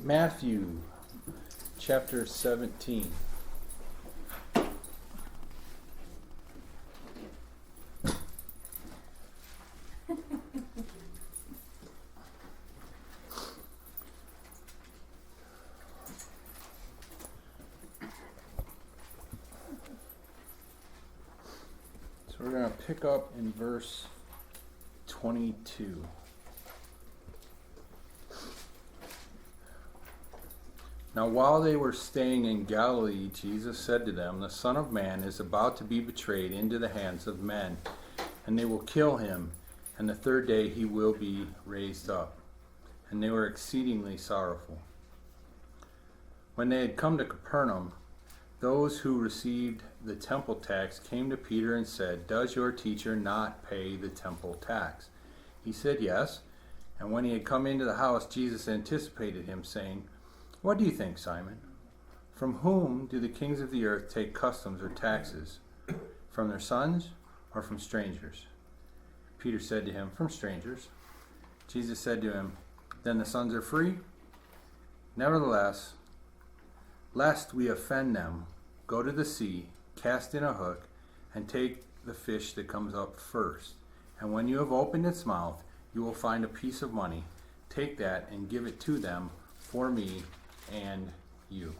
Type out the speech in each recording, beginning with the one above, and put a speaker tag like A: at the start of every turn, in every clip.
A: Matthew chapter 17. So we're going to pick up in verse 22. Now while they were staying in Galilee, Jesus said to them, "The Son of Man is about to be betrayed into the hands of men, and they will kill him, and the third day he will be raised up." And they were exceedingly sorrowful. When they had come to Capernaum, those who received the temple tax came to Peter and said, "Does your teacher not pay the temple tax?" He said, "Yes." And when he had come into the house, Jesus anticipated him, saying, "What do you think, Simon? From whom do the kings of the earth take customs or taxes? From their sons or from strangers?" Peter said to him, "From strangers." Jesus said to him, "Then the sons are free? Nevertheless, lest we offend them, go to the sea, cast in a hook, and take the fish that comes up first. And when you have opened its mouth, you will find a piece of money. Take that and give it to them for me and you."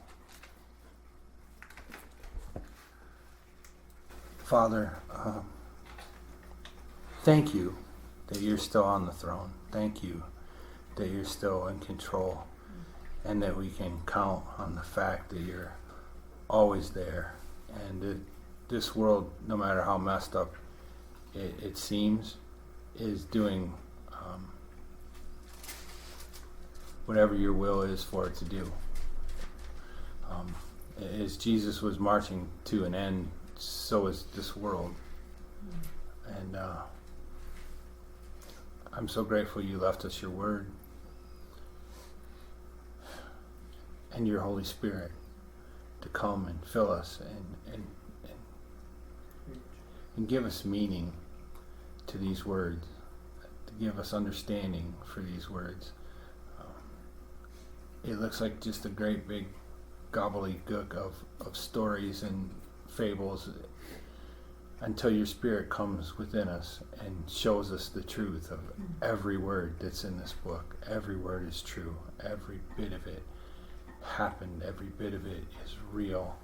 A: Father, thank you that you're still on the throne. Thank you that you're still in control, and that we can count on the fact that you're always there, and that this world, no matter how messed up it seems, is doing whatever your will is for it to do. As Jesus was marching to an end, so is this world. And I'm so grateful you left us your word and your Holy Spirit to come and fill us and give us meaning to these words, to give us understanding for these words. It looks like just a great big gobbledygook of stories and fables until your Spirit comes within us and shows us the truth of every word that's in this book. Every word is true. Every bit of it happened. Every bit of it is real.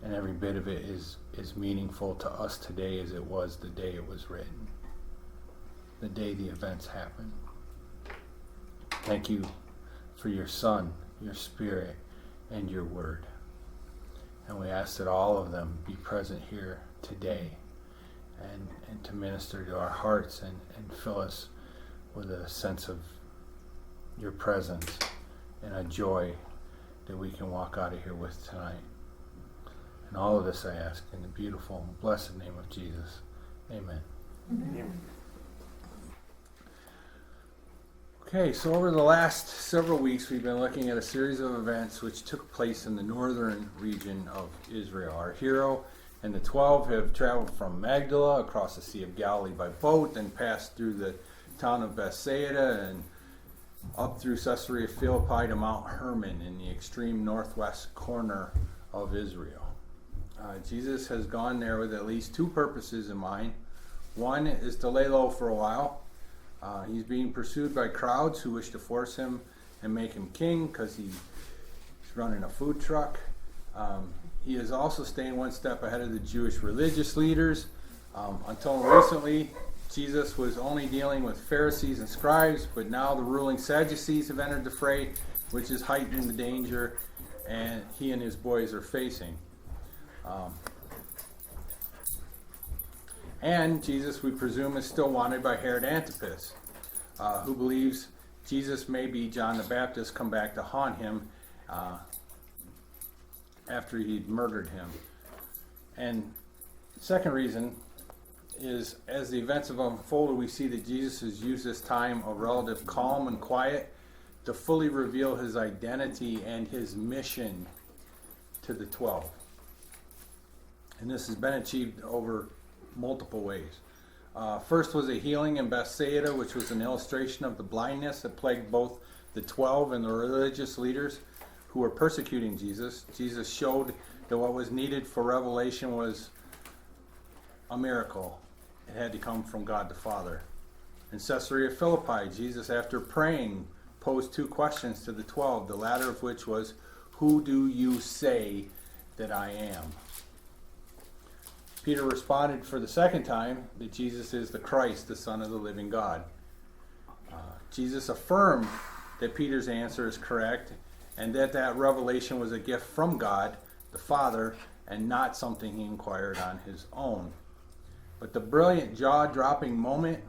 A: And every bit of it is meaningful to us today as it was the day it was written, the day the events happened. Thank you for your Son, your Spirit, and your Word. And we ask that all of them be present here today and to minister to our hearts and fill us with a sense of your presence and a joy that we can walk out of here with tonight. And all of this I ask in the beautiful and blessed name of Jesus. Amen.
B: Amen.
A: Okay, so over the last several weeks we've been looking at a series of events which took place in the northern region of Israel. Our hero and the 12 have traveled from Magdala across the Sea of Galilee by boat, then passed through the town of Bethsaida and up through Caesarea Philippi to Mount Hermon in the extreme northwest corner of Israel. Jesus has gone there with at least two purposes in mind. One is to lay low for a while. He's being pursued by crowds who wish to force him and make him king because he's running a food truck. He is also staying one step ahead of the Jewish religious leaders. Until recently, Jesus was only dealing with Pharisees and scribes, but now the ruling Sadducees have entered the fray, which is heightening the danger and he and his boys are facing. And Jesus, we presume, is still wanted by Herod Antipas, who believes Jesus may be John the Baptist come back to haunt him after he'd murdered him. And the second reason is, as the events have unfolded, we see that Jesus has used this time of relative calm and quiet to fully reveal his identity and his mission to the 12. And this has been achieved over multiple ways. First was a healing in Bethsaida, which was an illustration of the blindness that plagued both the 12 and the religious leaders who were persecuting Jesus, Jesus showed that what was needed for revelation was a miracle. It had to come from God the Father. In Caesarea Philippi, Jesus, after praying, posed two questions to the 12, the latter of which was, "Who do you say that I am?" Peter responded for the second time that Jesus is the Christ, the Son of the living God. Jesus affirmed that Peter's answer is correct and that revelation was a gift from God, the Father, and not something he inquired on his own. But the brilliant, jaw-dropping moment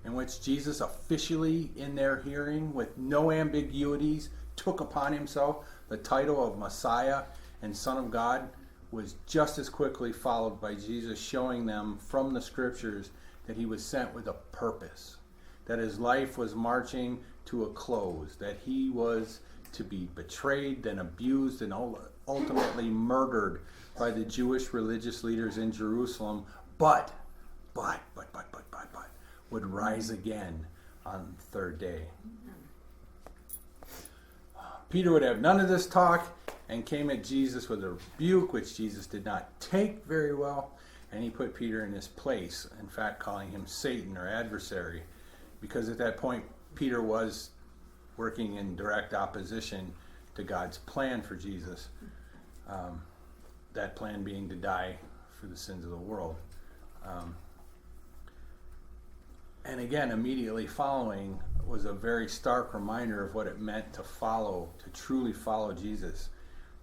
A: in which Jesus officially, in their hearing, with no ambiguities, took upon himself the title of Messiah and Son of God, was just as quickly followed by Jesus showing them from the Scriptures that he was sent with a purpose, that his life was marching to a close, that he was to be betrayed, then abused, and ultimately murdered by the Jewish religious leaders in Jerusalem, but would rise again on the third day. Peter would have none of this talk and came at Jesus with a rebuke, which Jesus did not take very well, and he put Peter in his place, in fact calling him Satan or adversary, because at that point Peter was working in direct opposition to God's plan for Jesus, that plan being to die for the sins of the world. And again, immediately following was a very stark reminder of what it meant to truly follow Jesus.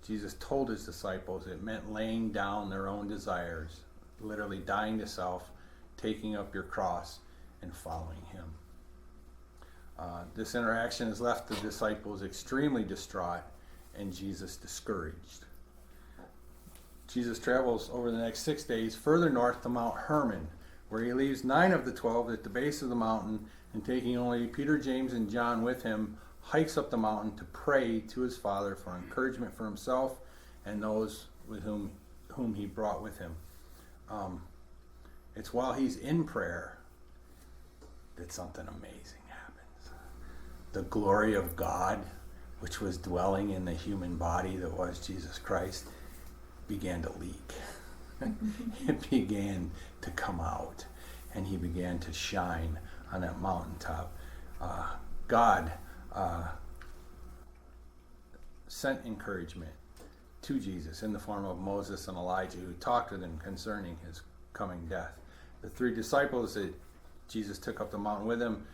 A: Jesus told his disciples it meant laying down their own desires, literally dying to self, taking up your cross, and following him. This interaction has left the disciples extremely distraught and Jesus discouraged. Jesus travels over the next 6 days further north to Mount Hermon, where he leaves 9 of the 12 at the base of the mountain, and taking only Peter, James, and John with him, hikes up the mountain to pray to his Father for encouragement for himself and those with whom he brought with him. It's while he's in prayer that something amazing happens. The glory of God, which was dwelling in the human body that was Jesus Christ, began to leak. It began to come out, and he began to shine on that mountaintop. God sent encouragement to Jesus in the form of Moses and Elijah, who talked with him concerning his coming death. The 3 disciples that Jesus took up the mountain with him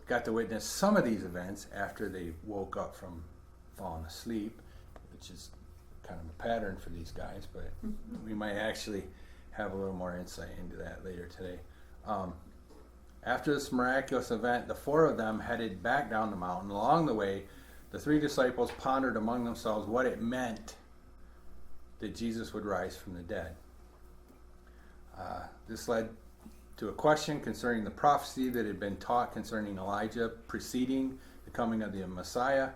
A: got to witness some of these events after they woke up from falling asleep, which is kind of a pattern for these guys, but we might actually have a little more insight into that later today. After this miraculous event, the 4 of them headed back down the mountain. Along the way, the 3 disciples pondered among themselves what it meant that Jesus would rise from the dead. This led to a question concerning the prophecy that had been taught concerning Elijah preceding the coming of the Messiah.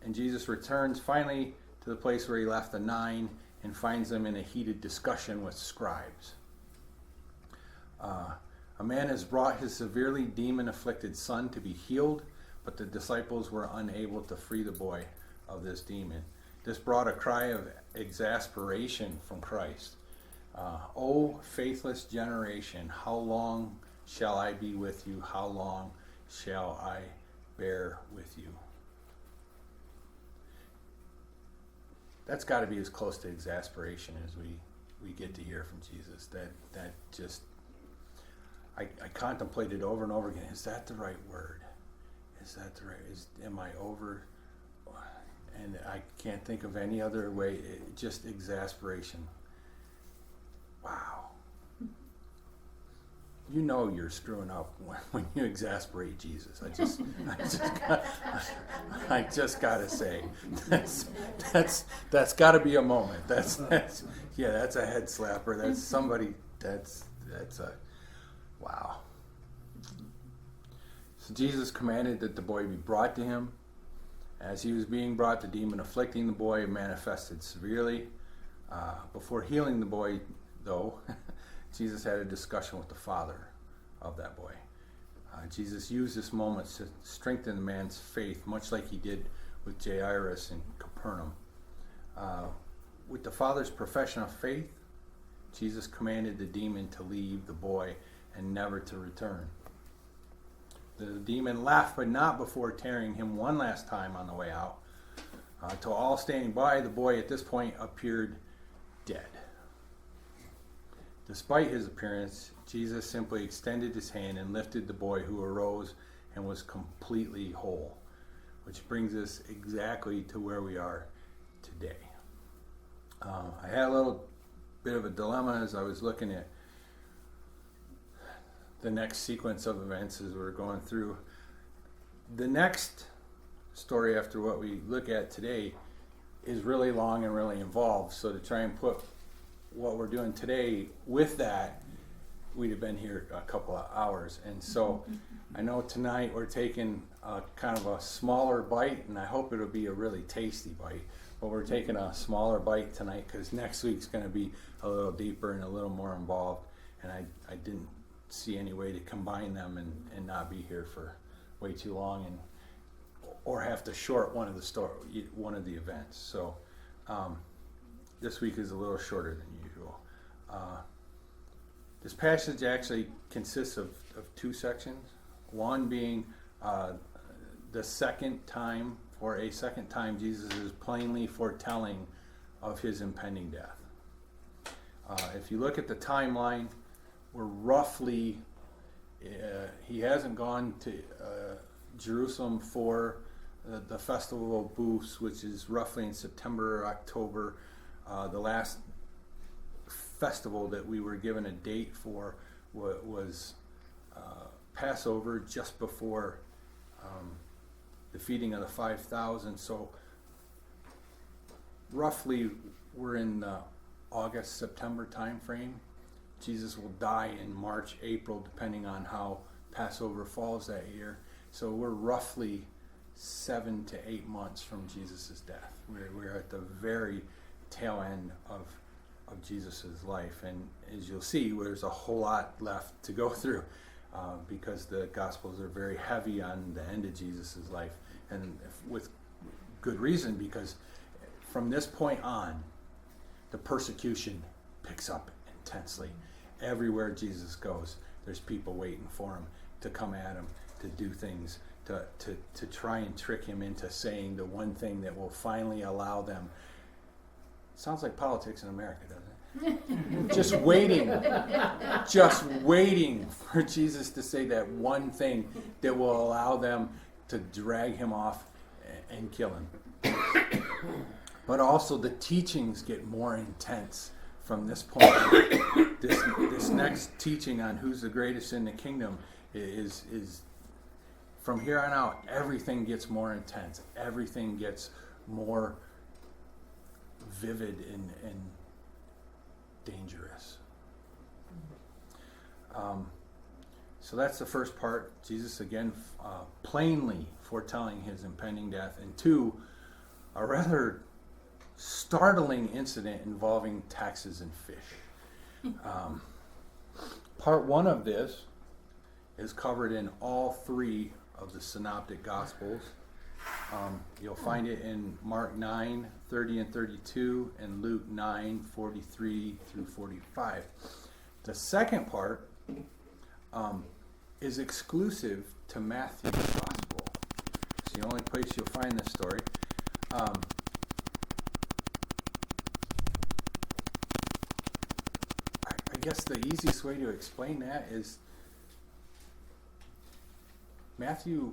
A: And Jesus returns finally to the place where he left the 9 and finds them in a heated discussion with scribes. A man has brought his severely demon-afflicted son to be healed, but the disciples were unable to free the boy of this demon. This brought a cry of exasperation from Christ. O faithless generation, how long shall I be with you? How long shall I bear with you? That's got to be as close to exasperation as we get to hear from Jesus. That just, I contemplated over and over again, is that the right word? Is that the right, am I over? And I can't think of any other way, just exasperation. Wow. You know you're screwing up when you exasperate Jesus. I just gotta say, that's got to be a moment. That's a head slapper. That's somebody. That's a wow. So Jesus commanded that the boy be brought to him. As he was being brought, the demon afflicting the boy manifested severely. Before healing the boy, though, Jesus had a discussion with the father of that boy. Jesus used this moment to strengthen the man's faith, much like he did with Jairus in Capernaum. With the father's profession of faith, Jesus commanded the demon to leave the boy and never to return. The demon left, but not before tearing him one last time on the way out. To all standing by, the boy at this point appeared dead. Despite his appearance, Jesus simply extended his hand and lifted the boy, who arose and was completely whole, which brings us exactly to where we are today. I had a little bit of a dilemma as I was looking at the next sequence of events as we're going through. The next story after what we look at today is really long and really involved, so to try and put what we're doing today with that, we'd have been here a couple of hours. And so I know tonight we're taking kind of a smaller bite, and I hope it'll be a really tasty bite, but we're taking a smaller bite tonight because next week's going to be a little deeper and a little more involved, and I didn't see any way to combine them and not be here for way too long and or have to short one of the events. So this week is a little shorter than usual. This passage actually consists of two sections. One being the second time Jesus is plainly foretelling of his impending death. If you look at the timeline, we're roughly, he hasn't gone to Jerusalem for the Festival of Booths, which is roughly in September or October. The last festival that we were given a date for was Passover, just before the feeding of the 5,000. So roughly we're in the August, September time frame. Jesus will die in March, April, depending on how Passover falls that year. So we're roughly 7 to 8 months from Jesus' death. We're at the very tail end of Jesus' life. And as you'll see, there's a whole lot left to go through because the Gospels are very heavy on the end of Jesus' life. And with good reason, because from this point on, the persecution picks up intensely. Everywhere Jesus goes, there's people waiting for him to come at him, to do things, to try and trick him into saying the one thing that will finally allow them. Sounds like politics in America, doesn't it? Just waiting for Jesus to say that one thing that will allow them to drag him off and kill him. But also the teachings get more intense from this point. This next teaching on who's the greatest in the kingdom is from here on out, everything gets more intense. Everything gets more vivid and dangerous. So that's the first part. Jesus again plainly foretelling his impending death. And two, a rather startling incident involving taxes and fish. Part one of this is covered in all three of the synoptic gospels. You'll find it in Mark 9, 30 and 32, and Luke 9, 43 through 45. The second part is exclusive to Matthew's gospel. It's the only place you'll find this story. I guess the easiest way to explain that is Matthew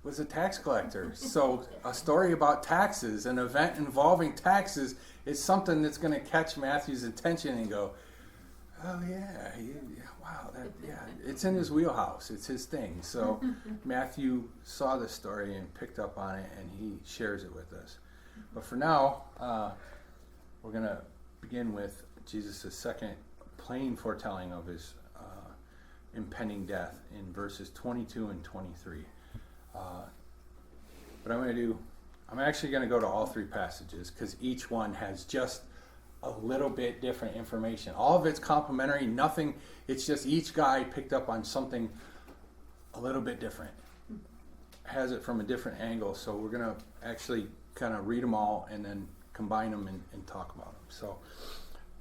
A: was a tax collector. So a story about taxes, an event involving taxes, is something that's going to catch Matthew's attention and go, oh yeah, wow, it's in his wheelhouse. It's his thing. So Matthew saw the story and picked up on it, and he shares it with us. But for now, we're going to begin with Jesus' second plain foretelling of his impending death in verses 22 and 23. What I'm going to do, I'm actually going to go to all three passages because each one has just a little bit different information. All of it's complementary, nothing, it's just each guy picked up on something a little bit different. Has it from a different angle, so we're going to actually kind of read them all and then combine them and talk about them. So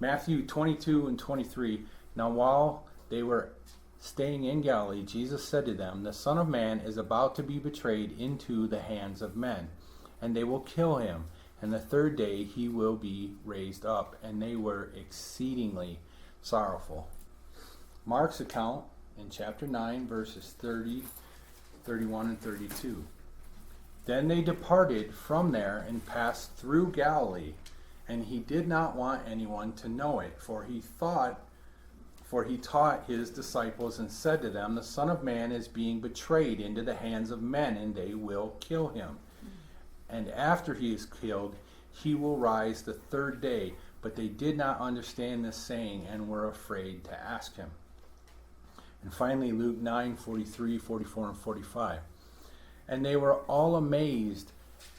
A: Matthew 22 and 23, now while they were staying in Galilee, Jesus said to them, the Son of Man is about to be betrayed into the hands of men, and they will kill him, and the third day he will be raised up. And they were exceedingly sorrowful. Mark's account in chapter 9, verses 30, 31, and 32. Then they departed from there and passed through Galilee, and he did not want anyone to know it, for he taught his disciples and said to them, the Son of Man is being betrayed into the hands of men, and they will kill him. And after he is killed, he will rise the third day. But they did not understand this saying and were afraid to ask him. And finally, Luke 9, 43, 44, and 45. And they were all amazed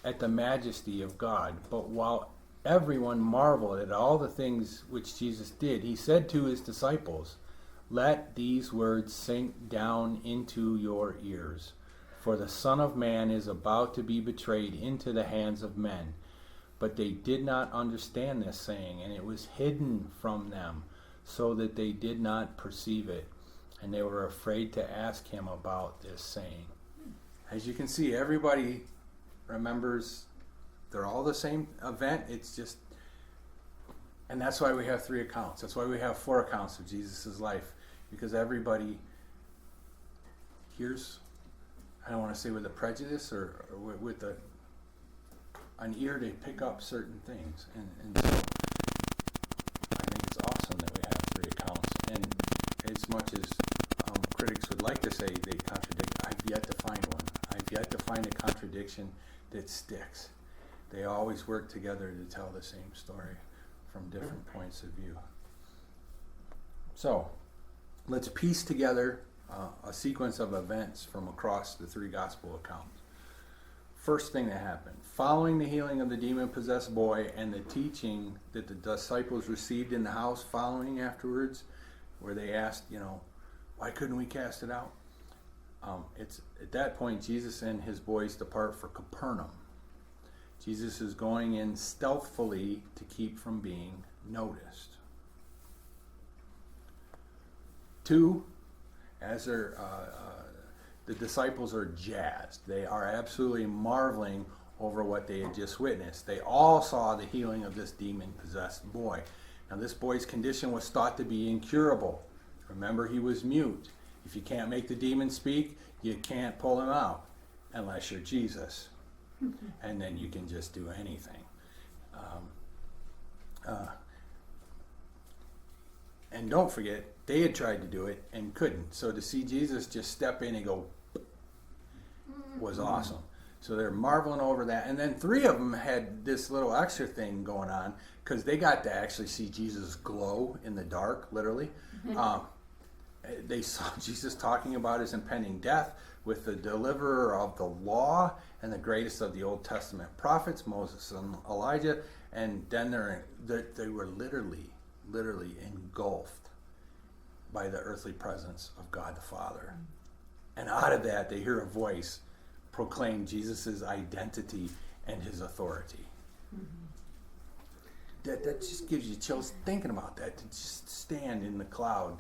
A: at the majesty of God. But while everyone marveled at all the things which Jesus did, he said to his disciples, let these words sink down into your ears. For the Son of Man is about to be betrayed into the hands of men. But they did not understand this saying, and it was hidden from them, so that they did not perceive it. And they were afraid to ask him about this saying. As you can see, everybody remembers, they're all the same event. It's just, and that's why we have 3 accounts. That's why we have 4 accounts of Jesus' life, because everybody hears, I don't want to say with a prejudice or with an ear to pick up certain things. And so I think it's awesome that we have 3 accounts. And as much as critics would like to say they contradict, I've yet to find one. I've yet to find a contradiction that sticks. They always work together to tell the same story from different points of view. So let's piece together a sequence of events from across the 3 gospel accounts. First thing that happened, following the healing of the demon-possessed boy and the teaching that the disciples received in the house following afterwards, where they asked, why couldn't we cast it out? It's at that point Jesus and his boys depart for Capernaum. Jesus is going in stealthily to keep from being noticed. 2, as the disciples are jazzed. They are absolutely marveling over what they had just witnessed. They all saw the healing of this demon-possessed boy. Now, this boy's condition was thought to be incurable. Remember, he was mute. If you can't make the demon speak, you can't pull him out unless you're Jesus. And then you can just do anything. And don't forget, they had tried to do it and couldn't. So to see Jesus just step in and go was awesome. So they're marveling over that. And then 3 of them had this little extra thing going on because they got to actually see Jesus glow in the dark, literally. They saw Jesus talking about his impending death with the deliverer of the law and the greatest of the Old Testament prophets, Moses and Elijah. And then they were literally engulfed by the earthly presence of God the Father. And out of that, they hear a voice proclaim Jesus' identity and his authority. That just gives you chills thinking about that, to just stand in the cloud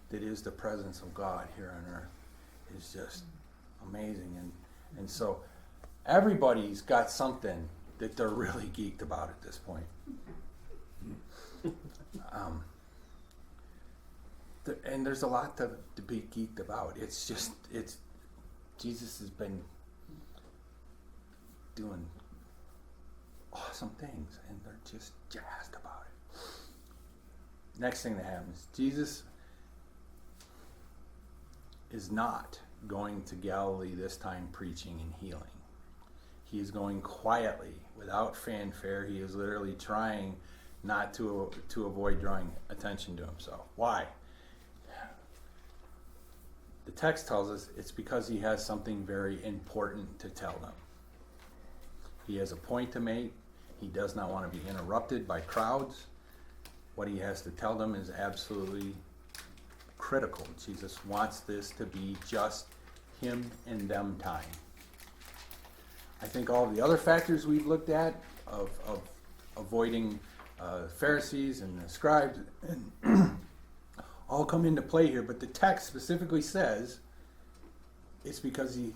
A: that is the presence of God here on earth is just amazing. And so everybody's got something that they're really geeked about at this point. And there's a lot to be geeked about. It's Jesus has been doing awesome things, and they're just jazzed about it. Next thing that happens, Jesus is not going to Galilee this time preaching and healing. He is going quietly, without fanfare. He is literally trying not to avoid drawing attention to himself. Why? The text tells us it's because he has something very important to tell them. He has a point to make. He does not want to be interrupted by crowds. What he has to tell them is absolutely critical. Jesus wants this to be just him and them time. I think all the other factors we've looked at of avoiding Pharisees and the scribes and all come into play here, but the text specifically says it's because he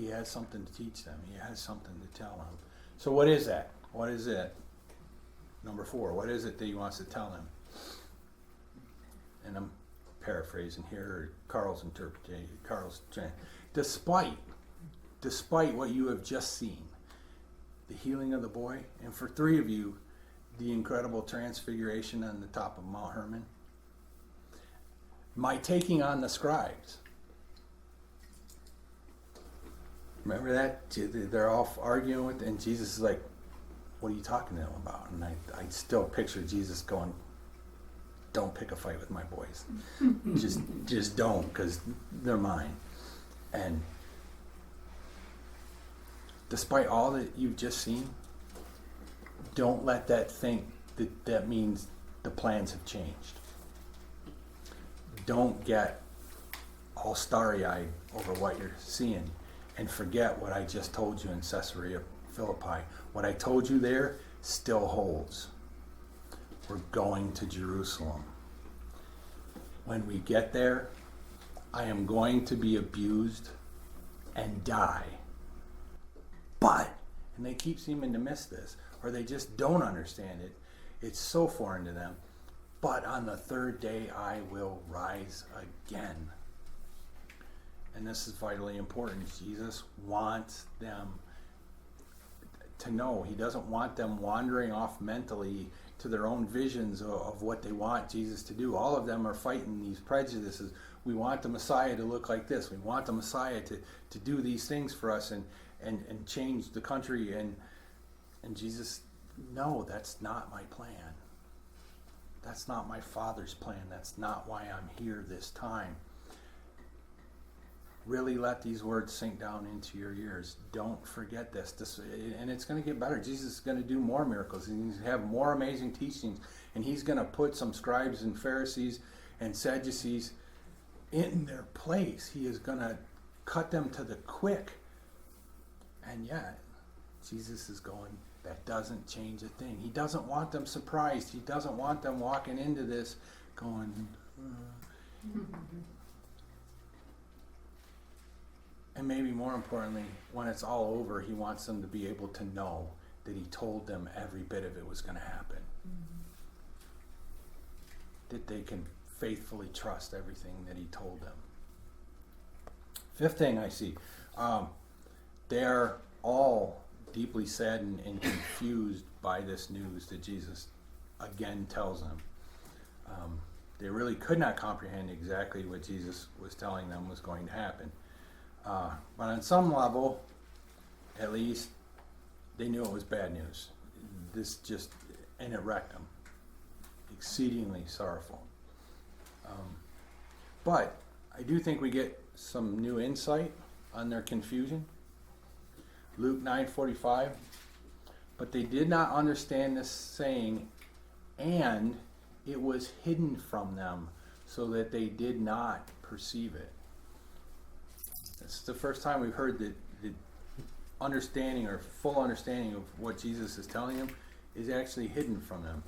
A: has something to teach them. He has something to tell them. So what is that? What is it? Number 4, what is it that he wants to tell them? And I'm paraphrasing here, Carl's interpretation. Despite what you have just seen, the healing of the boy, and for 3 of you, the incredible transfiguration on the top of Mount Hermon, my taking on the scribes. Remember that? They're all arguing with, and Jesus is like, what are you talking to them about? And I still picture Jesus going, don't pick a fight with my boys. just don't, because they're mine. And despite all that you've just seen, don't let that think that means the plans have changed. Don't get all starry-eyed over what you're seeing and forget what I just told you in Caesarea Philippi. What I told you there still holds. We're going to Jerusalem. When we get there, I am going to be abused and die. But, and they keep seeming to miss this, or they just don't understand it. It's so foreign to them. But on the 3rd day, I will rise again. And this is vitally important. Jesus wants them to know. He doesn't want them wandering off mentally to their own visions of what they want Jesus to do. All of them are fighting these prejudices. We want the Messiah to look like this. We want the Messiah to do these things for us and change the country. And Jesus, no, that's not my plan. That's not my Father's plan. That's not why I'm here this time. Really let these words sink down into your ears. Don't forget this. And it's going to get better. Jesus is going to do more miracles. He's going to have more amazing teachings. And he's going to put some scribes and Pharisees and Sadducees in their place. He is going to cut them to the quick. And yet, Jesus is going, that doesn't change a thing. He doesn't want them surprised. He doesn't want them walking into this going... And maybe more importantly, when it's all over, he wants them to be able to know that he told them every bit of it was going to happen. That they can faithfully trust everything that he told them. 5th thing I see, they're all deeply saddened and confused by this news that Jesus again tells them. They really could not comprehend exactly what Jesus was telling them was going to happen. But on some level, at least, they knew it was bad news. And it wrecked them. Exceedingly sorrowful. But I do think we get some new insight on their confusion. Luke 9:45. But they did not understand this saying, and it was hidden from them, so that they did not perceive it. It's the first time we've heard the understanding or full understanding of what Jesus is telling them is actually hidden from them.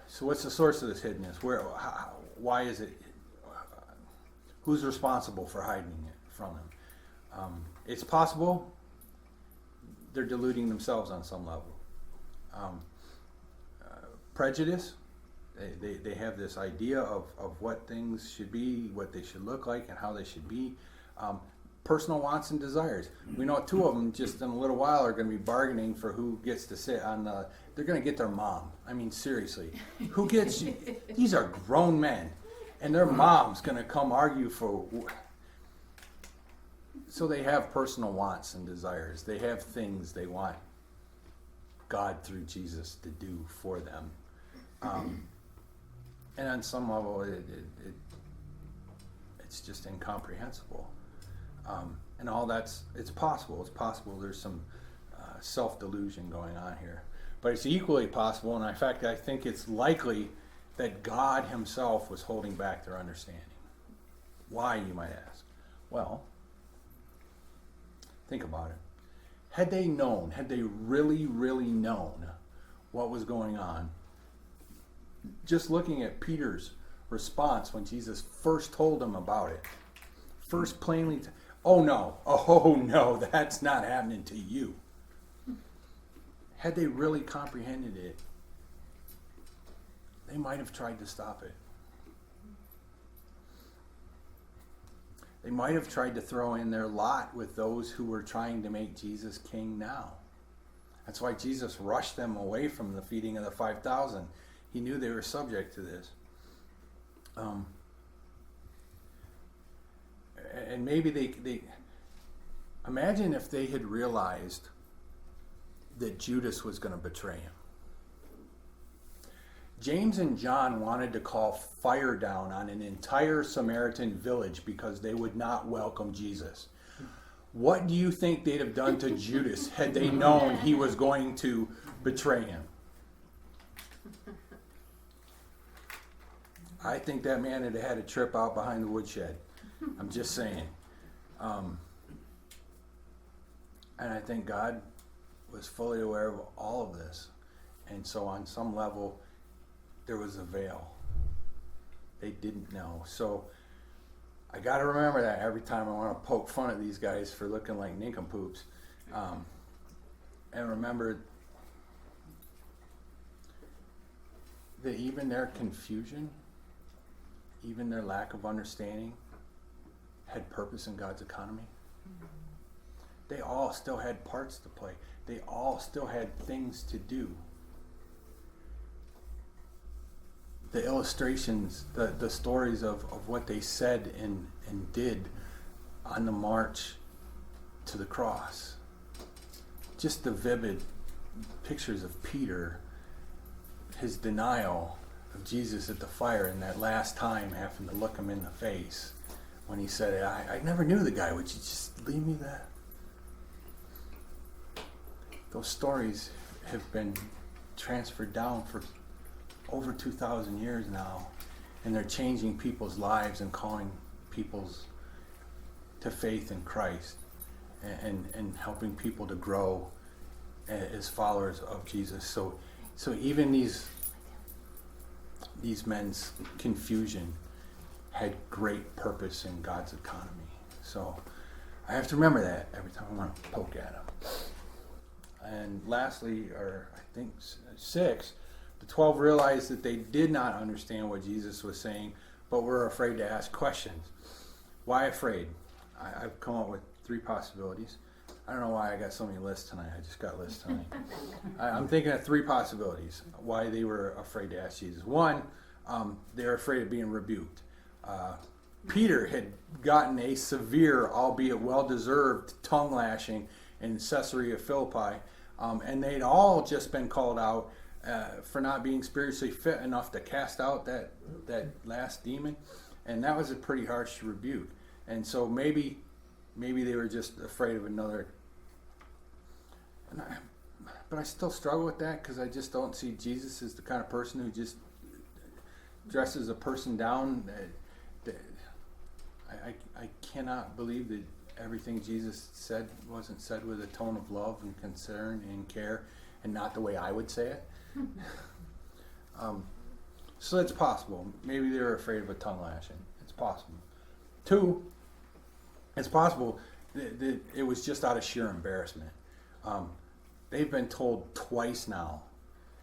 A: So what's the source of this hiddenness? Why is it? Who's responsible for hiding it from them? It's possible they're deluding themselves on some level. Prejudice. They have this idea of what things should be, what they should look like, and how they should be. Personal wants and desires. We know 2 of them just in a little while are going to be bargaining for who gets to sit on the... They're going to get their mom. I mean, seriously. Who gets... These are grown men. And their mom's going to come argue for... So they have personal wants and desires. They have things they want God through Jesus to do for them. And on some level, it's just incomprehensible. And all it's possible. It's possible there's some self-delusion going on here. But it's equally possible, and in fact, I think it's likely that God himself was holding back their understanding. Why, you might ask? Well, think about it. Had they known, had they really, really known what was going on, just looking at Peter's response when Jesus first told him about it, first plainly, oh no, that's not happening to you. Had they really comprehended it, they might have tried to stop it. They might have tried to throw in their lot with those who were trying to make Jesus king now. That's why Jesus rushed them away from the feeding of the 5,000. He knew they were subject to this. And maybe they imagine if they had realized that Judas was going to betray him. James and John wanted to call fire down on an entire Samaritan village because they would not welcome Jesus. What do you think they'd have done to Judas had they known he was going to betray him? I think that man had had a trip out behind the woodshed. I'm just saying. And I think God was fully aware of all of this. And so on some level, there was a veil. They didn't know. So I got to remember that every time I want to poke fun at these guys for looking like nincompoops. And remember that even their confusion, even their lack of understanding, had purpose in God's economy. They all still had parts to play. They all still had things to do. The illustrations, the stories of what they said and did on the march to the cross. Just the vivid pictures of Peter, his denial of Jesus at the fire, and that last time having to look him in the face when he said, I never knew the guy, would you just leave me that? Those stories have been transferred down for over 2,000 years now, and they're changing people's lives and calling people's to faith in Christ, and helping people to grow as followers of Jesus. So even these men's confusion had great purpose in God's economy. So I have to remember that every time I want to poke at them. And lastly, or I think 6, the 12 realized that they did not understand what Jesus was saying, but were afraid to ask questions. Why afraid? I've come up with 3 possibilities. I don't know why I got so many lists tonight. I just got lists tonight. I'm thinking of 3 possibilities why they were afraid to ask Jesus. 1, they were afraid of being rebuked. Peter had gotten a severe, albeit well-deserved, tongue lashing in Caesarea Philippi, and they'd all just been called out for not being spiritually fit enough to cast out that last demon, and that was a pretty harsh rebuke. And so maybe they were just afraid of another. But I still struggle with that because I just don't see Jesus as the kind of person who just dresses a person down. I cannot believe that everything Jesus said wasn't said with a tone of love and concern and care, and not the way I would say it. So it's possible. Maybe they were afraid of a tongue lashing. It's possible. 2, it's possible that it was just out of sheer embarrassment. They've been told twice now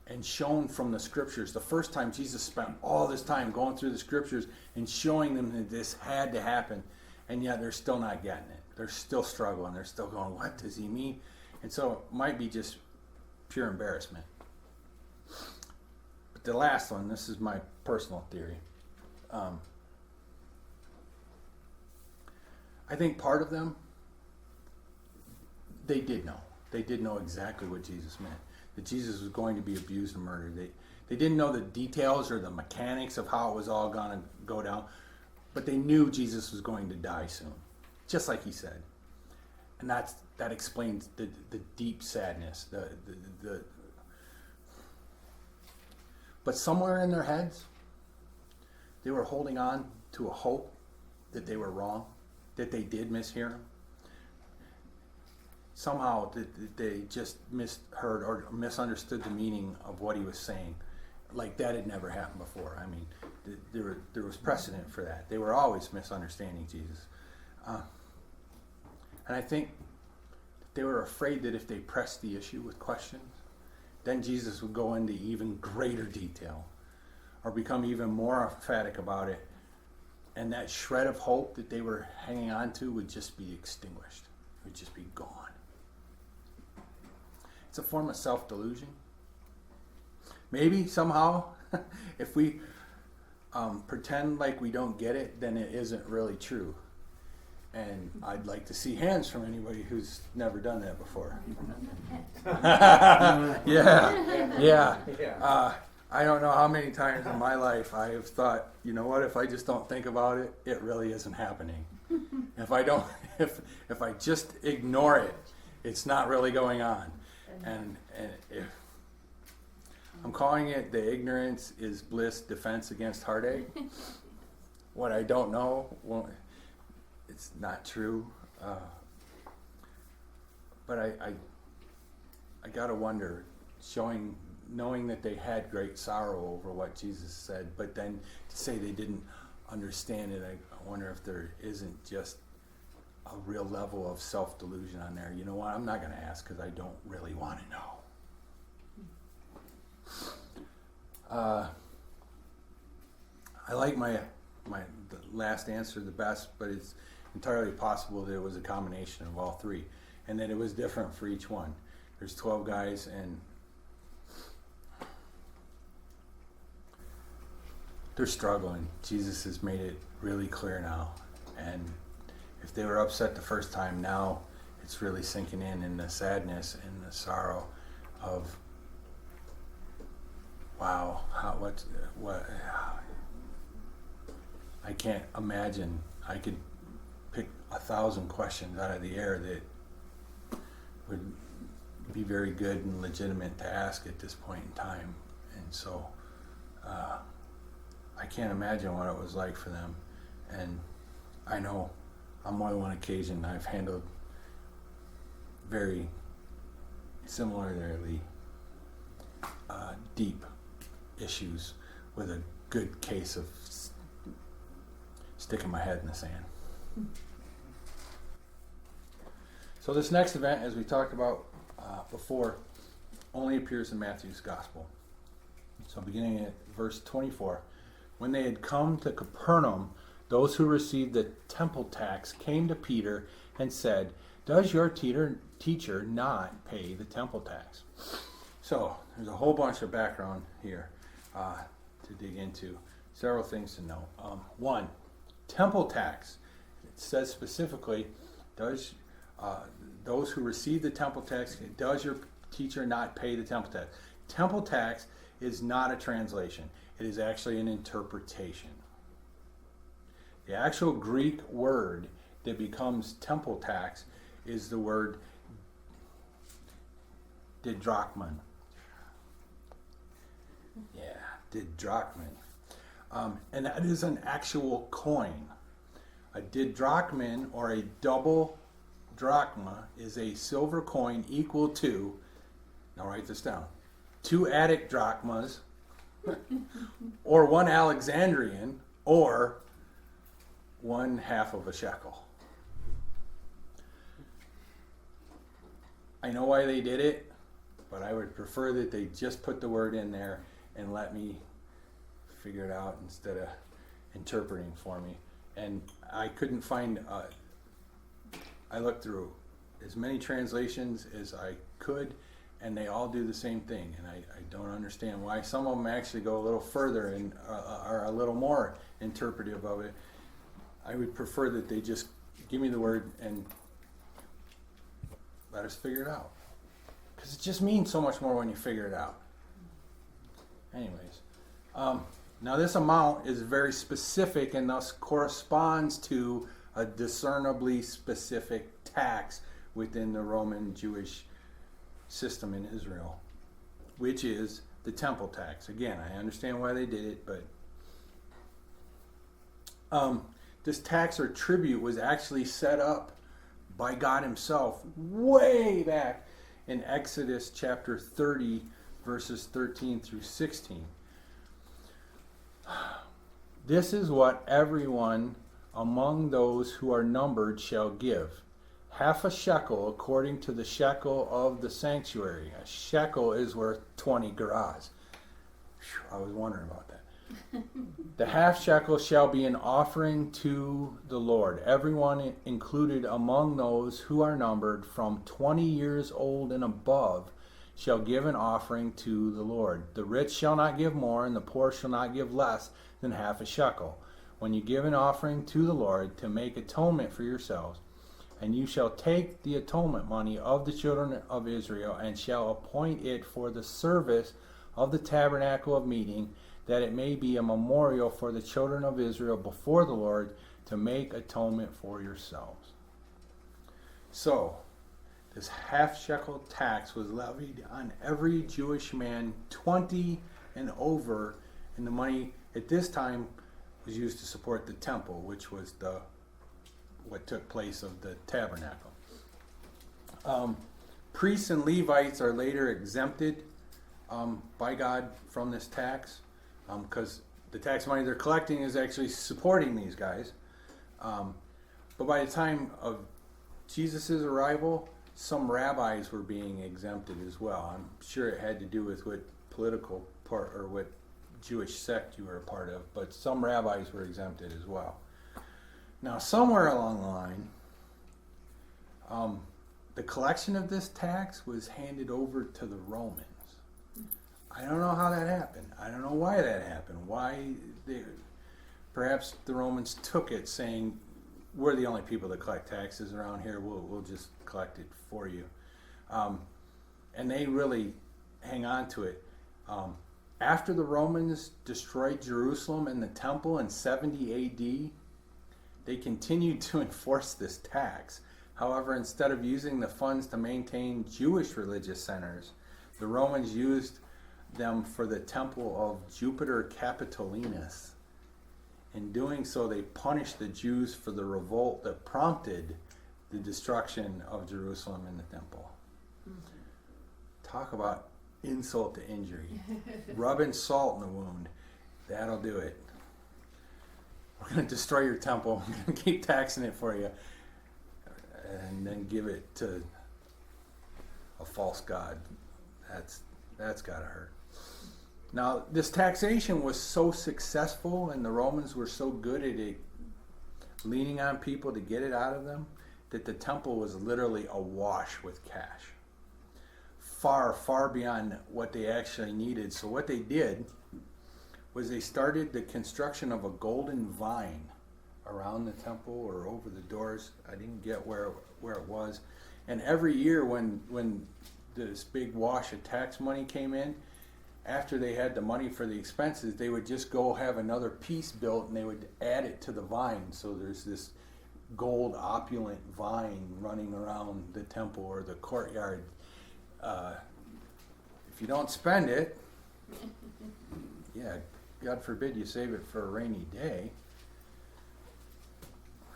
A: and shown from the scriptures. The first time Jesus spent all this time going through the scriptures and showing them that this had to happen, and yet they're still not getting it. They're still struggling. They're still going, what does he mean? And so it might be just pure embarrassment. But the last one, this is my personal theory. I think part of them, they did know. They did know exactly what Jesus meant. That Jesus was going to be abused and murdered. They didn't know the details or the mechanics of how it was all going to go down, but they knew Jesus was going to die soon, just like he said. And that explains the deep sadness. But somewhere in their heads, they were holding on to a hope that they were wrong. that they did mishear him. Somehow they just misheard or misunderstood the meaning of what he was saying. Like that had never happened before. I mean, there was precedent for that. They were always misunderstanding Jesus. And I think they were afraid that if they pressed the issue with questions, then Jesus would go into even greater detail or become even more emphatic about it. And that shred of hope that they were hanging on to would just be extinguished. It would just be gone. It's a form of self-delusion. Maybe somehow, if we pretend like we don't get it, then it isn't really true. And I'd like to see hands from anybody who's never done that before. Yeah. I don't know how many times in my life I have thought, you know what, if I just don't think about it, it really isn't happening. If I just ignore it, it's not really going on. And if I'm calling it the ignorance is bliss defense against heartache. What I don't know, it's not true. But I gotta wonder, knowing that they had great sorrow over what Jesus said, but then to say they didn't understand it, I wonder if there isn't just a real level of self-delusion on there. You know what? I'm not going to ask because I don't really want to know. I like the last answer the best, but it's entirely possible that it was a combination of all three, and that it was different for each one. There's 12 guys, and they're struggling. Jesus has made it really clear now, and if they were upset the first time, now it's really sinking in the sadness and the sorrow of, wow, what? I can't imagine. I could pick 1,000 questions out of the air that would be very good and legitimate to ask at this point in time, and so I can't imagine what it was like for them. And I know on more than one occasion I've handled very similarly deep issues with a good case of sticking my head in the sand. So this next event, as we talked about before, only appears in Matthew's Gospel. So beginning at verse 24, when they had come to Capernaum, those who received the temple tax came to Peter and said, "Does your teacher not pay the temple tax?" So there's a whole bunch of background here to dig into. Several things to know. One, temple tax. It says specifically, does those who receive the temple tax, does your teacher not pay the temple tax? Temple tax is not a translation. It is actually an interpretation. The actual Greek word that becomes temple tax is the word didrachman. Yeah, didrachman. And that is an actual coin. A didrachman, or a double drachma, is a silver coin equal to, now write this down, 2 Attic drachmas, or 1 Alexandrian, or 1/2 of a shekel. I know why they did it, but I would prefer that they just put the word in there and let me figure it out instead of interpreting for me. And I couldn't find, I looked through as many translations as I could, and they all do the same thing, and I don't understand why. Some of them actually go a little further and are a little more interpretive of it. I would prefer that they just give me the word and let us figure it out, because it just means so much more when you figure it out. Anyways, now this amount is very specific and thus corresponds to a discernibly specific tax within the Roman Jewish system in Israel, which is the temple tax. Again, I understand why they did it, but This tax or tribute was actually set up by God himself way back in Exodus chapter 30, verses 13 through 16. This is what everyone among those who are numbered shall give. Half a shekel according to the shekel of the sanctuary. A shekel is worth 20 gerahs. I was wondering about that. The half shekel shall be an offering to the Lord. Everyone included among those who are numbered from 20 years old and above shall give an offering to the Lord. The rich shall not give more, and the poor shall not give less than half a shekel. When you give an offering to the Lord to make atonement for yourselves, and you shall take the atonement money of the children of Israel, and shall appoint it for the service of the tabernacle of meeting, that it may be a memorial for the children of Israel before the Lord, to make atonement for yourselves. So, this half shekel tax was levied on every Jewish man 20 and over, and the money at this time was used to support the temple, which was what took place of the tabernacle. Priests and Levites are later exempted by God from this tax, because the tax money they're collecting is actually supporting these guys. But by the time of Jesus' arrival, some rabbis were being exempted as well. I'm sure it had to do with what political part or what Jewish sect you were a part of, but some rabbis were exempted as well. Now, somewhere along the line, the collection of this tax was handed over to the Romans. I don't know how that happened. I don't know why that happened. Perhaps the Romans took it, saying, "We're the only people that collect taxes around here. We'll just collect it for you," and they really hang on to it. After the Romans destroyed Jerusalem and the temple in 70 A.D., they continued to enforce this tax. However, instead of using the funds to maintain Jewish religious centers, the Romans used them for the temple of Jupiter Capitolinus. In doing so, they punished the Jews for the revolt that prompted the destruction of Jerusalem and the temple. Mm-hmm. Talk about insult to injury. Rubbing salt in the wound. That'll do it. We're going to destroy your temple. We're going to keep taxing it for you. And then give it to a false god. That's got to hurt. Now, this taxation was so successful, and the Romans were so good at it, leaning on people to get it out of them, that the temple was literally awash with cash. Far, far beyond what they actually needed. So what they did was they started the construction of a golden vine around the temple or over the doors. I didn't get where it was. And every year when this big wash of tax money came in, after they had the money for the expenses, they would just go have another piece built and they would add it to the vine. So there's this gold opulent vine running around the temple or the courtyard. If you don't spend it, yeah, God forbid you save it for a rainy day,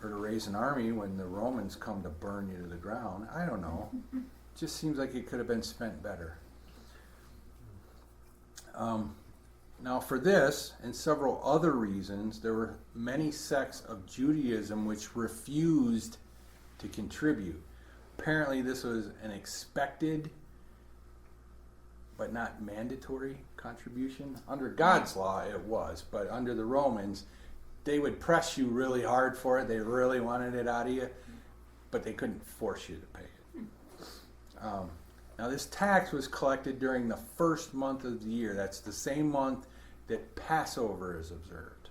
A: or to raise an army when the Romans come to burn you to the ground. I don't know. Just seems like it could have been spent better. Now for this and several other reasons, there were many sects of Judaism which refused to contribute. Apparently this was an expected but not mandatory contribution. Under God's law it was, but under the Romans, they would press you really hard for it. They really wanted it out of you, but they couldn't force you to pay it. Now this tax was collected during the first month of the year. That's the same month that Passover is observed.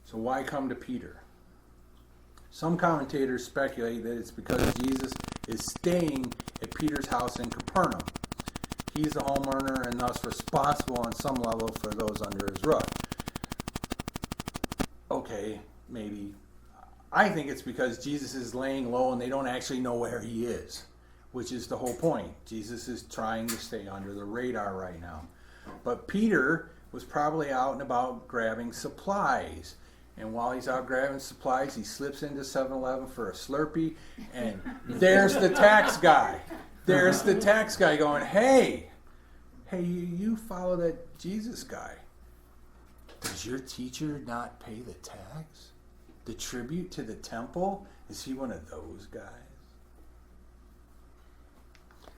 A: So why come to Peter? Some commentators speculate that it's because Jesus is staying at Peter's house in Capernaum. He's the homeowner and thus responsible on some level for those under his roof. Okay, maybe. I think it's because Jesus is laying low and they don't actually know where he is, which is the whole point. Jesus is trying to stay under the radar right now. But Peter was probably out and about grabbing supplies. And while he's out grabbing supplies, he slips into 7-Eleven for a Slurpee, and there's the tax guy. There's the tax guy going, hey, you follow that Jesus guy. Does your teacher not pay the tax? The tribute to the temple? Is he one of those guys?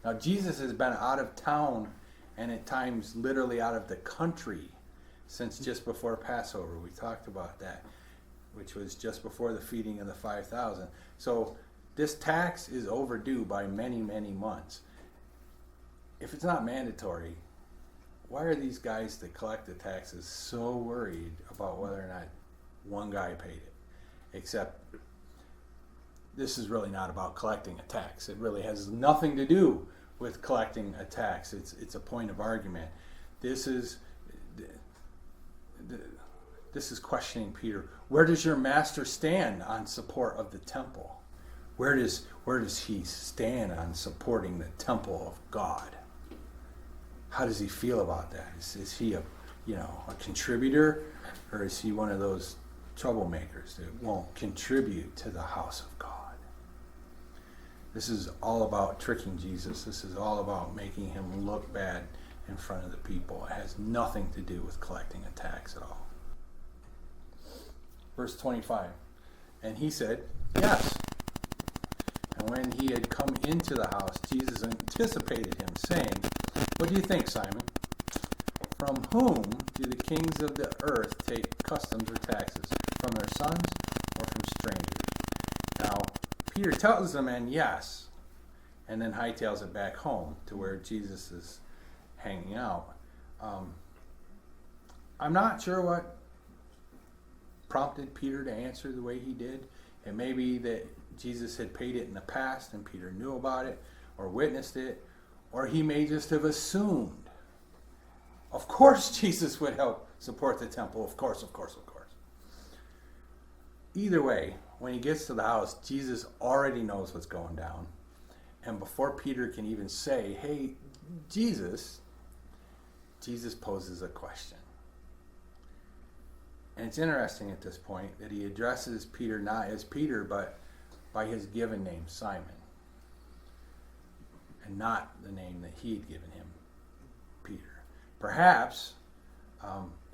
A: Now, Jesus has been out of town and at times literally out of the country since just before Passover. We talked about that, which was just before the feeding of the 5,000. So this tax is overdue by many, many months. If it's not mandatory, why are these guys that collect the taxes so worried about whether or not one guy paid it? Except this is really not about collecting a tax. It really has nothing to do with collecting a tax. It's a point of argument. This is questioning Peter. Where does your master stand on support of the temple? Where does he stand on supporting the temple of God? How does he feel about that? Is he a contributor, or is he one of those troublemakers that won't contribute to the house of God? This is all about tricking Jesus. This is all about making him look bad in front of the people. It has nothing to do with collecting a tax at all. Verse 25. And he said, yes. And when he had come into the house, Jesus anticipated him, saying, what do you think, Simon? From whom do the kings of the earth take customs or taxes? From their sons or from strangers? Now, Peter tells the men yes, and then hightails it back home to where Jesus is hanging out. I'm not sure what prompted Peter to answer the way he did. It may be that Jesus had paid it in the past and Peter knew about it or witnessed it, or he may just have assumed. Of course Jesus would help support the temple. Of course. Either way, when he gets to the house, Jesus already knows what's going down. And before Peter can even say, hey, Jesus poses a question. And it's interesting at this point that he addresses Peter not as Peter, but by his given name, Simon. And not the name that he had given him, Peter. Perhaps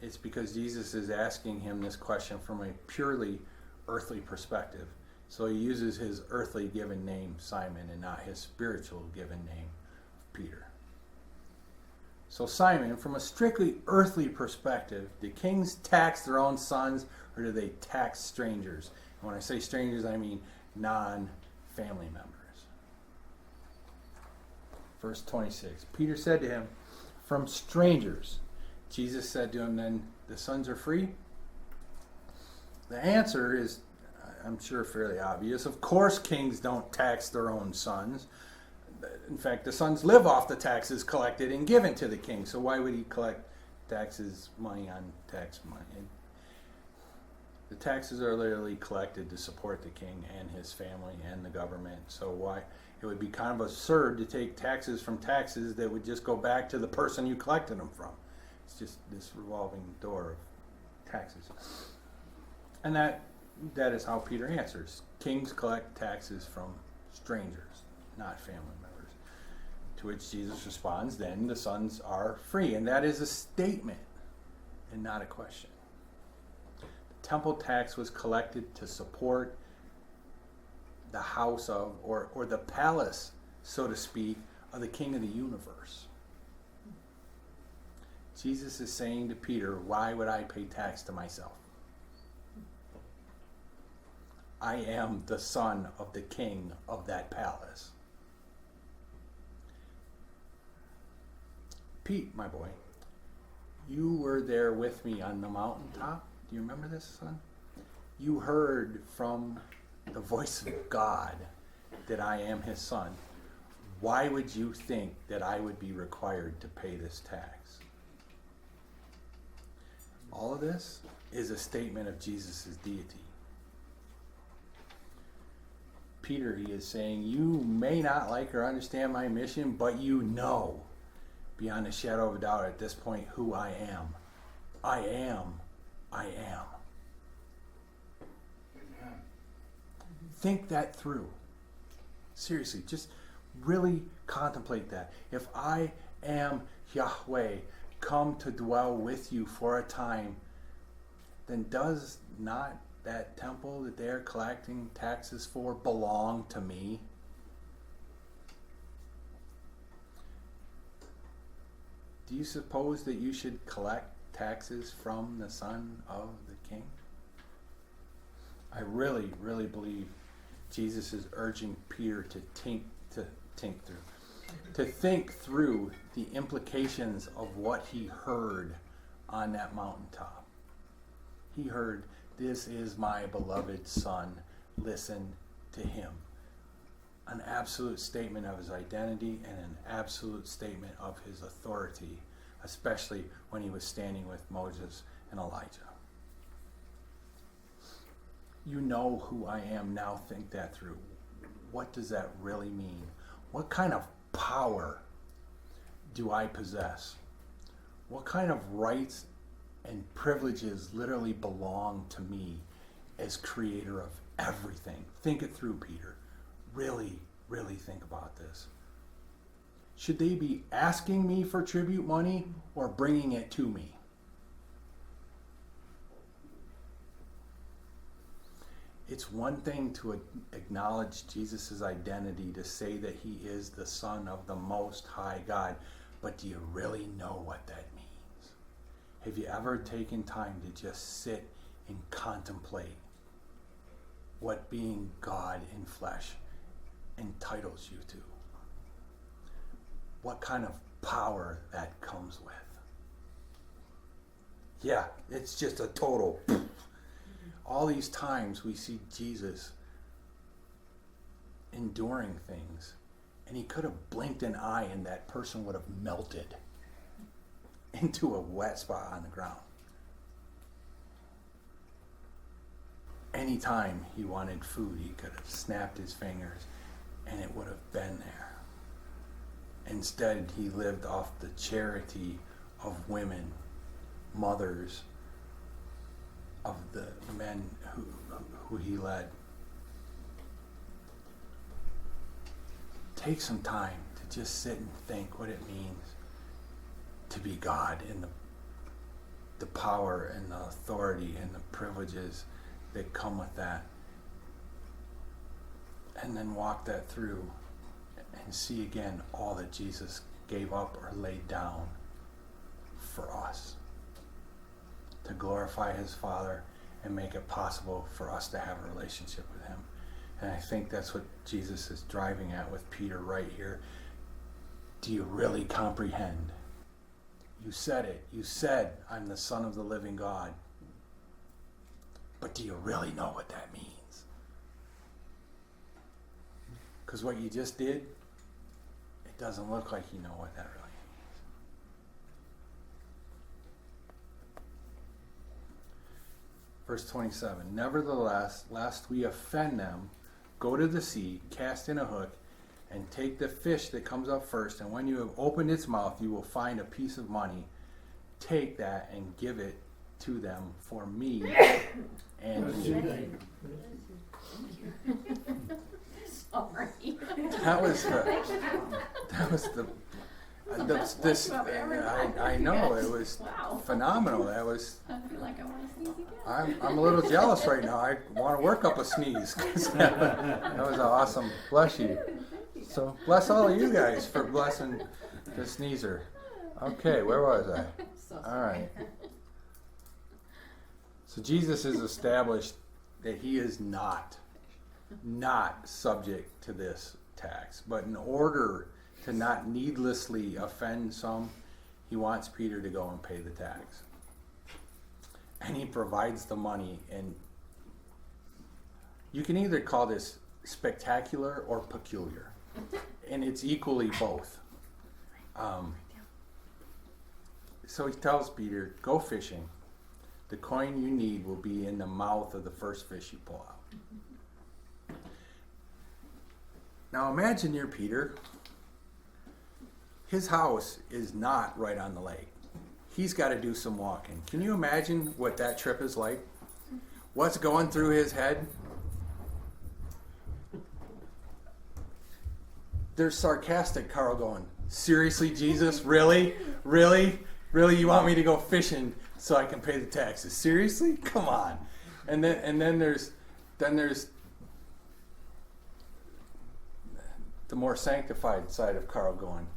A: it's because Jesus is asking him this question from a purely earthly perspective. So he uses his earthly given name, Simon, and not his spiritual given name, Peter. So Simon, from a strictly earthly perspective, do kings tax their own sons, or do they tax strangers? And when I say strangers, I mean non-family members. Verse 26, Peter said to him, from strangers. Jesus said to him, then the sons are free? The answer is, I'm sure, fairly obvious. Of course kings don't tax their own sons. In fact, the sons live off the taxes collected and given to the king. So why would he collect money on tax money? The taxes are literally collected to support the king and his family and the government. So why? It would be kind of absurd to take taxes from taxes that would just go back to the person you collected them from. It's just this revolving door of taxes. And that is how Peter answers. Kings collect taxes from strangers, not family members. To which Jesus responds, then the sons are free. And that is a statement and not a question. The temple tax was collected to support the house of, or the palace, so to speak, of the king of the universe. Jesus is saying to Peter, why would I pay tax to myself? I am the son of the king of that palace. Pete, my boy, you were there with me on the mountaintop. Do you remember this, son? You heard from the voice of God that I am his son. Why would you think that I would be required to pay this tax? All of this is a statement of Jesus' deity. Peter, he is saying, you may not like or understand my mission, but you know, beyond a shadow of a doubt at this point, who I am. I am. Think that through. Seriously, just really contemplate that. If I am Yahweh, come to dwell with you for a time, then does not that temple that they're collecting taxes for belong to me? Do you suppose that you should collect taxes from the son of the king? I really, really believe Jesus is urging Peter to think through the implications of what he heard on that mountaintop. He heard, "This is my beloved son, listen to him." An absolute statement of his identity and an absolute statement of his authority, especially when he was standing with Moses and Elijah. You know who I am now. Think that through. What does that really mean? What kind of power do I possess? What kind of rights and privileges literally belong to me as creator of everything? Think it through, Peter. Really, really think about this. Should they be asking me for tribute money or bringing it to me? It's one thing to acknowledge Jesus' identity, to say that he is the Son of the Most High God, but do you really know what that means? Have you ever taken time to just sit and contemplate what being God in flesh entitles you to? What kind of power that comes with? Yeah, it's just a total... All these times we see Jesus enduring things, and he could have blinked an eye and that person would have melted into a wet spot on the ground. Anytime he wanted food, he could have snapped his fingers and it would have been there. Instead, he lived off the charity of women, mothers, of the men who he led. Take some time to just sit and think what it means to be God, and the power and the authority and the privileges that come with that. And then walk that through and see again all that Jesus gave up or laid down for us, to glorify his Father and make it possible for us to have a relationship with him. And I think that's what Jesus is driving at with Peter right here. Do you really comprehend? You said it. You said, "I'm the Son of the living God." But do you really know what that means? Because what you just did, it doesn't look like you know what that really means. Verse 27, "Nevertheless, lest we offend them, go to the sea, cast in a hook, and take the fish that comes up first, and when you have opened its mouth, you will find a piece of money. Take that and give it to them for me and you."
B: Sorry.
A: That was the I know, it was phenomenal. That was.
B: I feel like I want to sneeze again.
A: I'm a little jealous right now. I want to work up a sneeze. That was awesome. Bless you. So bless all of you guys for blessing the sneezer. Okay, where was I? All right. So Jesus has established that he is not subject to this tax, but in order to not needlessly offend some, he wants Peter to go and pay the tax. And he provides the money, and you can either call this spectacular or peculiar, and it's equally both. So he tells Peter, "Go fishing. The coin you need will be in the mouth of the first fish you pull out." Now imagine you're Peter. His house is not right on the lake. He's got to do some walking. Can you imagine what that trip is like? What's going through his head? there's sarcastic Carl going, seriously, Jesus? Really? Really? Really? You want me to go fishing so I can pay the taxes? Seriously? Come on. And then there's the more sanctified side of Carl going,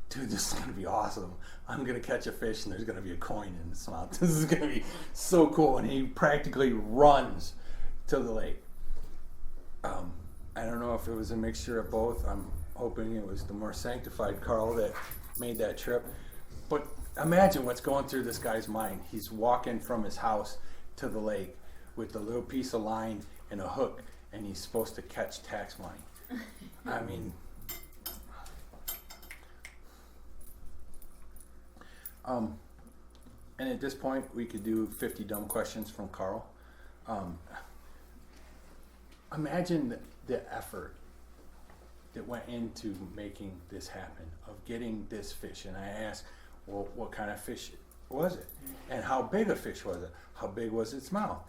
A: dude, this is going to be awesome. I'm going to catch a fish and there's going to be a coin in its mouth. This is going to be so cool. And he practically runs to the lake. I don't know if it was a mixture of both. I'm hoping it was the more sanctified Carl that made that trip. But imagine what's going through this guy's mind. He's walking from his house to the lake with a little piece of line and a hook, and he's supposed to catch tax money. I mean, and at this point, we could do 50 dumb questions from Carl. Imagine the effort that went into making this happen, of getting this fish. And I asked, well, what kind of fish was it? And how big a fish was it? How big was its mouth?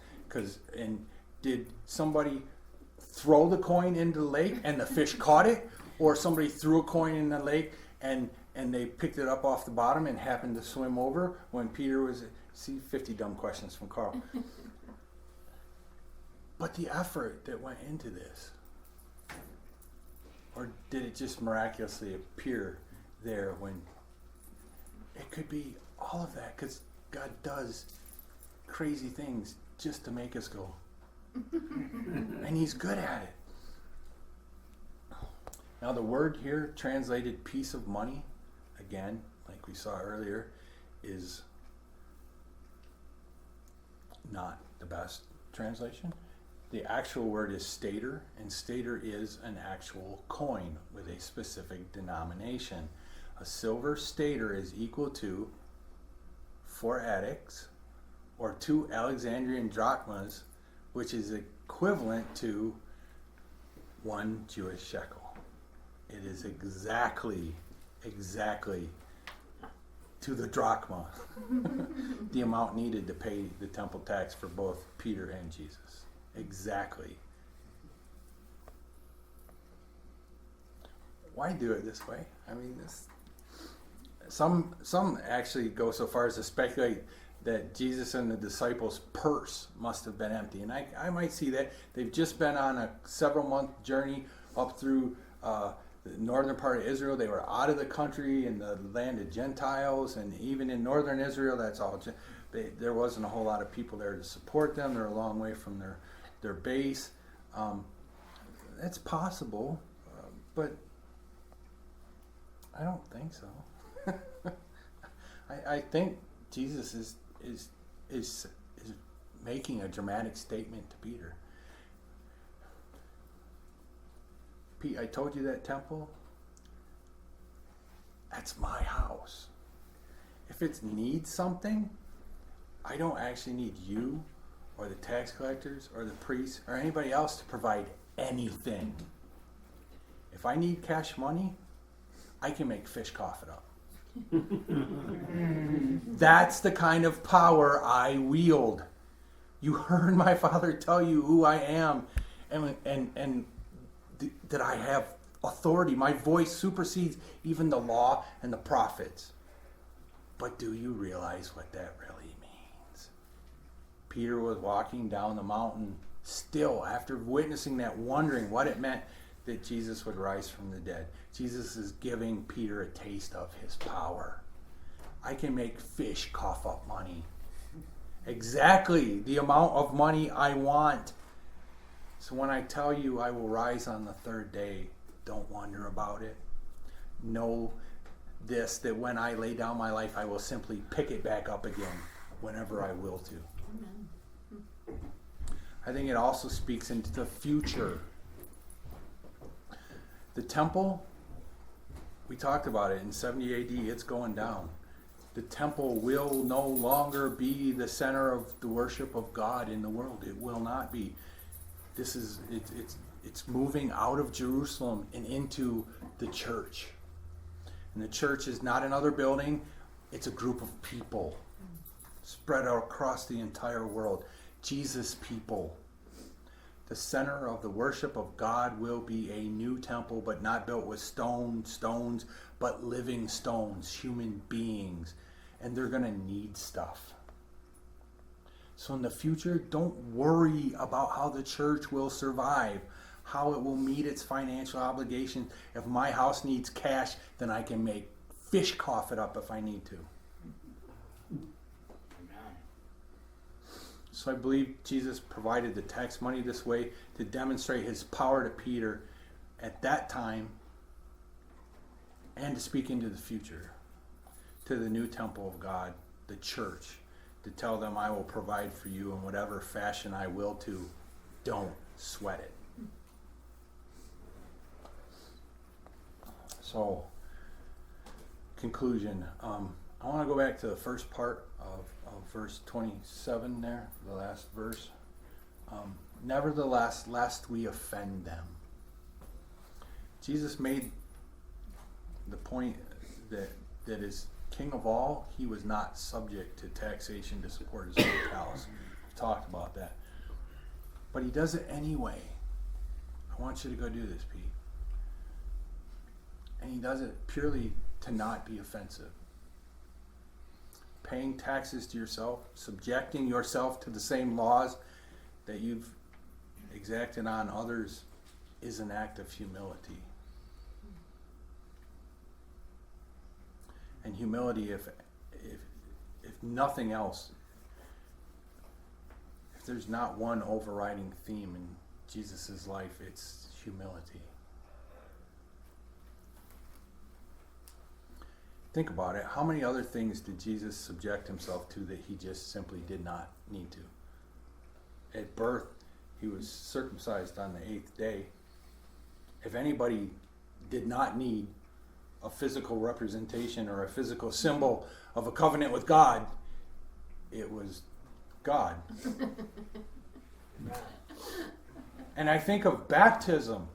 A: And did somebody throw the coin into the lake and the fish caught it? Or somebody threw a coin in the lake and they picked it up off the bottom and happened to swim over when Peter was... See, 50 dumb questions from Carl. But the effort that went into this, or did it just miraculously appear there when... It could be all of that, because God does crazy things just to make us go. And he's good at it. Now the word here, translated piece of money, again, like we saw earlier, is not the best translation. The actual word is stater, and stater is an actual coin with a specific denomination. A silver stater is equal to 4 attics, or 2 Alexandrian drachmas, which is equivalent to 1 Jewish shekel. It is exactly to the drachma the amount needed to pay the temple tax for both Peter and Jesus. Exactly. Why do it this way? I mean, some actually go so far as to speculate that Jesus and the disciples' purse must have been empty. And I might see that. They've just been on a several-month journey up through the northern part of Israel. They were out of the country in the land of Gentiles, and even in northern Israel, that's all. There wasn't a whole lot of people there to support them. They're a long way from their base. That's possible, but I don't think so. I think Jesus is making a dramatic statement to Peter. Pete, I told you that temple, that's my house. If it needs something, I don't actually need you or the tax collectors or the priests or anybody else to provide anything. If I need cash money, I can make fish cough it up. That's the kind of power I wield. You heard my Father tell you who I am, and that I have authority. My voice supersedes even the law and the prophets. But do you realize what that really means? Peter was walking down the mountain still after witnessing that, wondering what it meant that Jesus would rise from the dead. Jesus is giving Peter a taste of his power. I can make fish cough up money. Exactly the amount of money I want. So when I tell you I will rise on the 3rd day, don't wonder about it. Know this, that when I lay down my life, I will simply pick it back up again whenever I will to. Amen. I think it also speaks into the future. The temple, we talked about it in 70 AD, it's going down. The temple will no longer be the center of the worship of God in the world. It will not be. It's moving out of Jerusalem and into the church. And the church is not another building, it's a group of people spread out across the entire world. Jesus people. The center of the worship of God will be a new temple, but not built with stones, but living stones, human beings. And they're going to need stuff. So in the future, don't worry about how the church will survive, how it will meet its financial obligations. If my house needs cash, then I can make fish cough it up if I need to. So I believe Jesus provided the tax money this way to demonstrate his power to Peter at that time and to speak into the future, to the new temple of God, the church, to tell them, I will provide for you in whatever fashion I will to. Don't sweat it. So, conclusion. I want to go back to the first part of verse 27 there, the last verse. Nevertheless, lest we offend them. Jesus made the point that as king of all, he was not subject to taxation to support his own palace. We've talked about that. But he does it anyway. I want you to go do this, Pete. And he does it purely to not be offensive. Paying taxes to yourself, subjecting yourself to the same laws that you've exacted on others is an act of humility. And humility, if nothing else, if there's not one overriding theme in Jesus' life, it's humility. Think about it. How many other things did Jesus subject himself to that he just simply did not need to? At birth, he was circumcised on the 8th day. If anybody did not need a physical representation or a physical symbol of a covenant with God, it was God. And I think of baptism.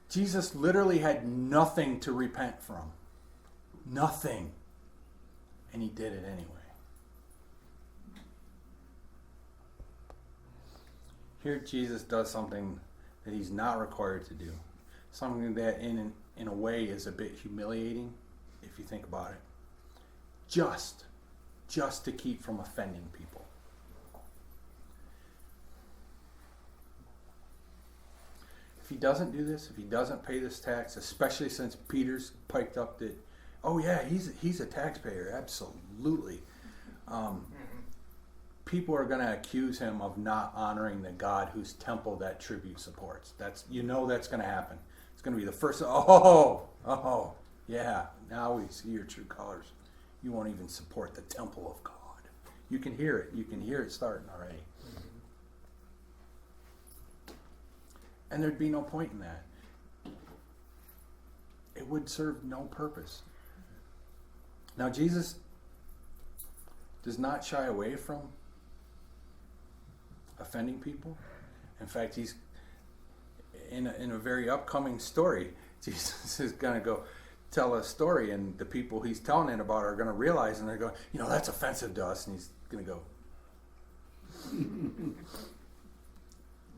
A: Jesus literally had nothing to repent from. Nothing. And he did it anyway. Here Jesus does something that he's not required to do. Something that in a way is a bit humiliating if you think about it. Just to keep from offending people. If he doesn't do this, if he doesn't pay this tax, especially since Peter's piped up that, oh yeah, he's a taxpayer, absolutely. People are going to accuse him of not honoring the God whose temple that tribute supports. That's going to happen. It's going to be the first. Oh, yeah. Now we see your true colors. You won't even support the temple of God. You can hear it. You can hear it starting already. And there'd be no point in that. It would serve no purpose. Now, Jesus does not shy away from offending people. In fact, he's in a very upcoming story. Jesus is going to go tell a story, and the people he's telling it about are going to realize, and they're going, that's offensive to us. And he's going to go,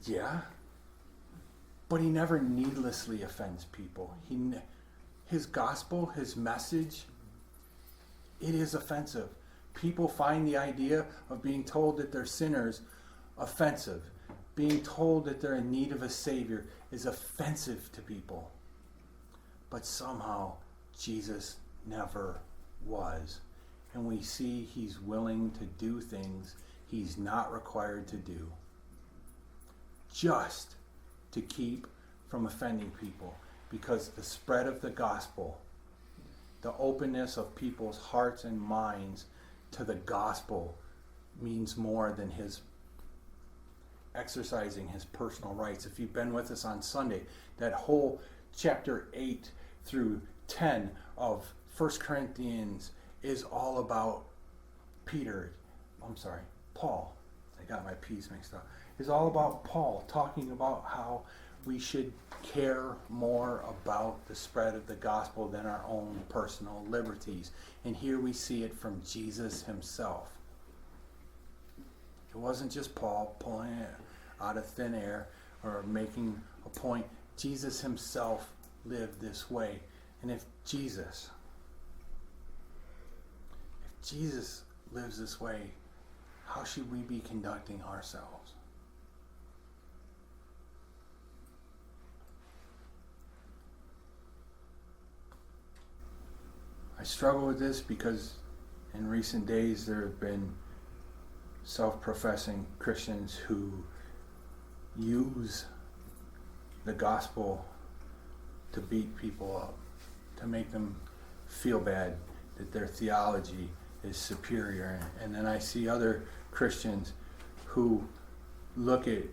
A: yeah. But he never needlessly offends people. His gospel, his message, it is offensive. People find the idea of being told that they're sinners offensive. Being told that they're in need of a Savior is offensive to people. But somehow, Jesus never was. And we see he's willing to do things he's not required to do. Just to keep from offending people. Because the spread of the gospel, the openness of people's hearts and minds to the gospel means more than his exercising his personal rights. If you've been with us on Sunday, that whole chapter 8 through 10 of 1 Corinthians is all about Paul. I got my P's mixed up. Is all about Paul talking about how we should care more about the spread of the gospel than our own personal liberties. And here we see it from Jesus himself. It wasn't just Paul pulling it out of thin air or making a point. Jesus himself lived this way. And if Jesus lives this way, how should we be conducting ourselves? I struggle with this because in recent days there have been self-professing Christians who use the gospel to beat people up, to make them feel bad that their theology is superior. And then I see other Christians who look at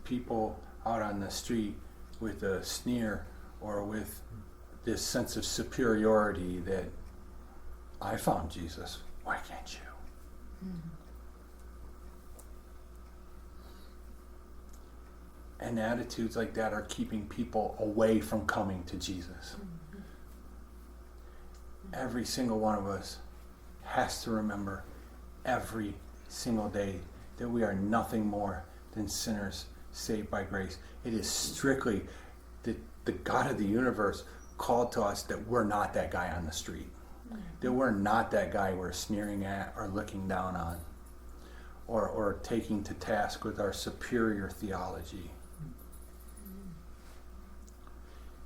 A: people out on the street with a sneer or with this sense of superiority that I found Jesus, why can't you? Mm-hmm. And attitudes like that are keeping people away from coming to Jesus. Mm-hmm. Every single one of us has to remember every single day that we are nothing more than sinners saved by grace. It is strictly the God of the universe called to us that we're not that guy on the street. Mm-hmm. That we're not that guy we're sneering at or looking down on or taking to task with our superior theology.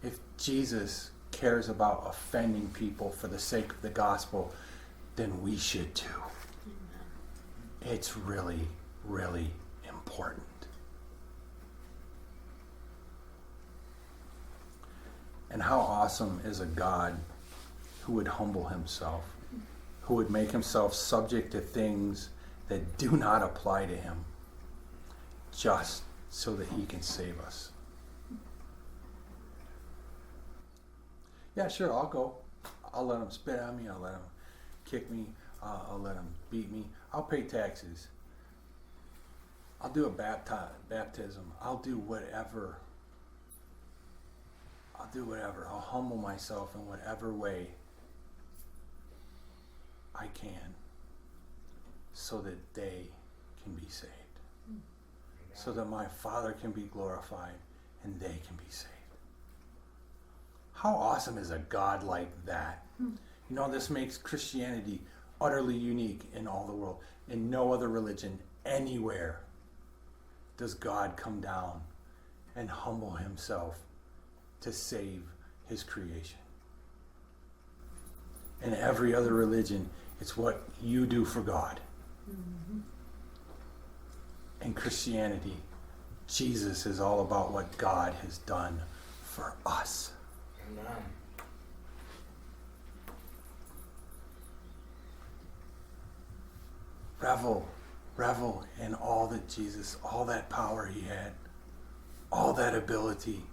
A: If Jesus cares about offending people for the sake of the gospel, then we should too. It's really, really important. And how awesome is a God who would humble himself, who would make himself subject to things that do not apply to him, just so that he can save us. Yeah, sure, I'll go. I'll let him spit on me. I'll let him kick me. I'll let him beat me. I'll pay taxes. I'll do a baptism. I'll do whatever. I'll humble myself in whatever way I can so that they can be saved. So that my Father can be glorified and they can be saved. How awesome is a God like that? You know, this makes Christianity utterly unique in all the world. In no other religion anywhere does God come down and humble himself to save his creation. In every other religion, it's what you do for God. Mm-hmm. In Christianity, Jesus is all about what God has done for us. Amen. Revel in all that Jesus, all that power he had, all that ability,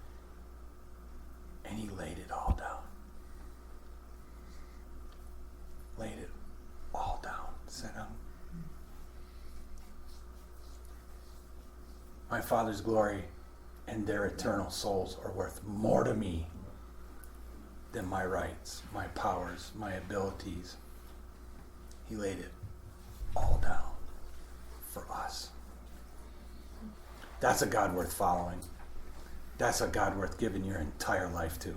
A: and he laid it all down. Laid it all down. Said, my Father's glory and their eternal souls are worth more to me than my rights, my powers, my abilities. He laid it all down for us. That's a God worth following. That's a God worth giving your entire life to.